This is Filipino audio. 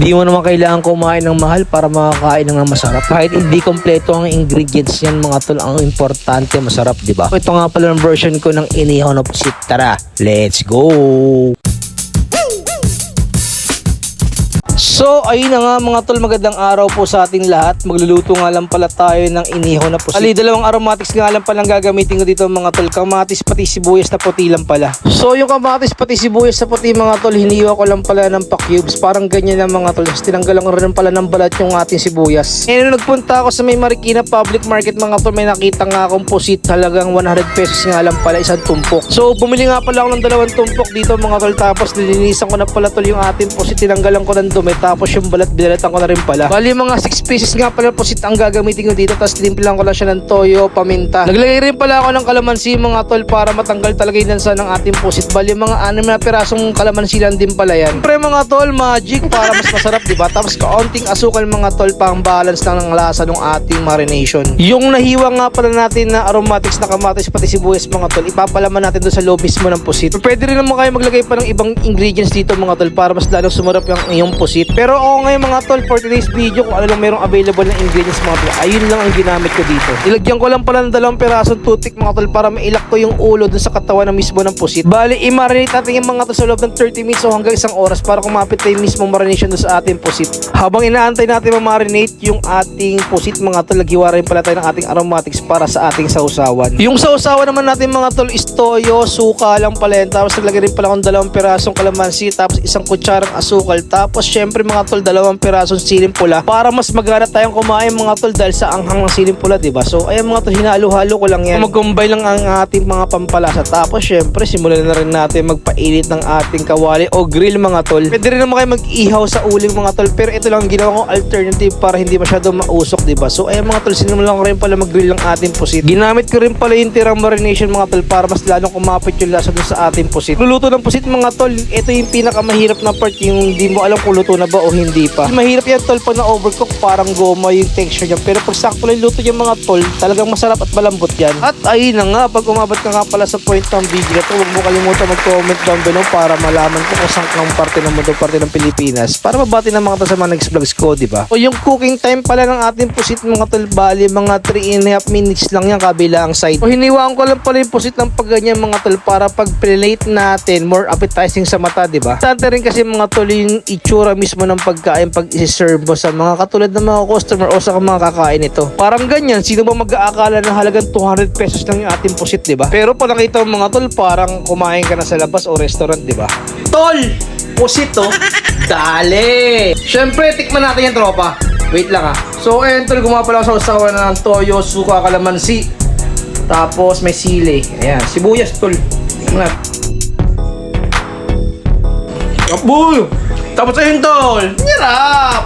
Hindi mo naman kailangan kumain ng mahal para makakain ng masarap. Kahit hindi kompleto ang ingredients yan mga tol, ang importante masarap, di ba? Ito nga pala ang version ko ng inihaw na pusit. Tara, let's go! So, ayun na nga mga tol, magandang araw po sa ating lahat. Magluluto nga lang pala tayo ng inihaw na pusit. Dalawang aromatics nga lang palang gagamitin ko dito mga tol. Kamatis pati sibuyas na puti lang pala. So, yung kamatis pati sibuyas na puti mga tol, hiniwa ko lang pala ng pa-cubes. Parang ganyan lang mga tol. Tapos tinanggalan ko rin pala ng balat yung ating sibuyas. And nung nagpunta ako sa may Marikina Public Market mga tol, may nakita nga akong pusit, halagang 100 pesos nga lang pala isang tumpok. So, bumili nga pala ako ng dalawang tumpok dito mga tol. Tapos nilinisan ko na pala tol yung ating pusit. Tinanggalan ko ng dumi. Tapos yung balat, binalatan ko na rin pala. Bali mga 6 pieces nga pala pusit ang gagamitin ko dito. Tapos tinimpilan ko lang siya ng toyo, paminta. Naglagay rin pala ako ng kalamansi mga tol para matanggal talaga yung lansa ng ating pusit. Bali mga 6 na pirasong kalamansi lang din pala yan. Siyempre mga tol, magic para mas masarap, diba? Tapos kaunting asukal mga tol, pang balance lang ng lasa ng ating marination. Yung nahiwa nga pala natin na aromatics na kamatis pati sibuyas mga tol, ipapalaman natin doon sa loob mismo ng pusit. Pwede rin naman kayo maglagay pa ng ibang ingredients dito mga tol para mas lalong sumarap yung pusit. Pero ako ngayon mga tol, for today's video, kung ano lang merong available na ingredients mga tol, ayun lang ang ginamit ko dito. Nilagyan ko lang pala ng 2 pirasong toothpick mga tol para mailak ko yung ulo dun sa katawan na mismo ng pusit. Bali, i-marinate natin yung mga tol sa loob ng 30 minutes o hanggang 1 oras para kumapit na yung mismong marination dun sa ating pusit. Habang inaantay natin ma-marinate yung ating pusit mga tol, naghiwa rin pala tayo ng ating aromatics para sa ating sausawan. Yung sausawan naman natin mga tol is toyo, suka lang pala yan. Tapos naglagay rin pala akong 2 pirasong kalamansi, tapos 1 kutsarang asukal. Tapos syempre mga tol, 2 pirasong siling pula para mas magana tayong kumain mga tol dahil sa anghang ng siling pula, diba? So ayan mga tol, hinalo-halo ko lang yan. Mag-combine lang ang ating mga pampalasa. Tapos syempre simulan na rin natin magpainit ng ating kawali o grill mga tol. Pwede rin naman kayo mag-ihaw sa uling mga tol, pero ito lang ginawa kong alternative para hindi masyado mausok, diba? So ayan mga tol, sinimulan ko rin pala mag-grill ng ating pusit. Ginamit ko rin pala yung tirang marination mga tol para mas lalong kumapit yung lasa dun sa ating pusit. Luluto ng pusit mga tol, ito yung pinakamahirap na part, yung hindi mo alam kung luto na ba o hindi pa. Mahirap yan tol pag na-overcook, parang goma yung texture niya. Pero pag sakto lang luto yung mga tol, talagang masarap at malambot yan. At ayun na nga, pag umabot ka nga pala sa point ng video na to, huwag mo kalimutan mag-comment down below para malaman ko kung saan kang parte ng mundo, parte ng Pilipinas, para mabati ng mga to sa mga next vlogs ko, diba? O yung cooking time pala ng ating pusit mga tol, bali mga 3.5 minutes lang yan kabila ang side. O hiniwaan ko lang pala yung pusit ng pagganyan mga tol para pag plate natin, more appetizing sa mata, diba? Sante rin kasi mga tol yung itsura mismo ng pagkain pag isi-serve mo sa mga katulad ng mga customer o sa mga kakain ito. Parang ganyan, sino ba mag-aakala na halagang 200 pesos lang yung ating pusit, diba? Pero pag nakita mo mga tol, parang kumain ka na sa labas o restaurant, diba? Tol! Pusit to! Dali! Syempre, tikman natin yung tropa. Wait lang So, ayun tol, gumapala ako sa usawa ng toyo, suka, kalamansi. Tapos may sili. Ayan, sibuyas tol. Tikman natin. Apoy! Tapos ayun tol! Hirap!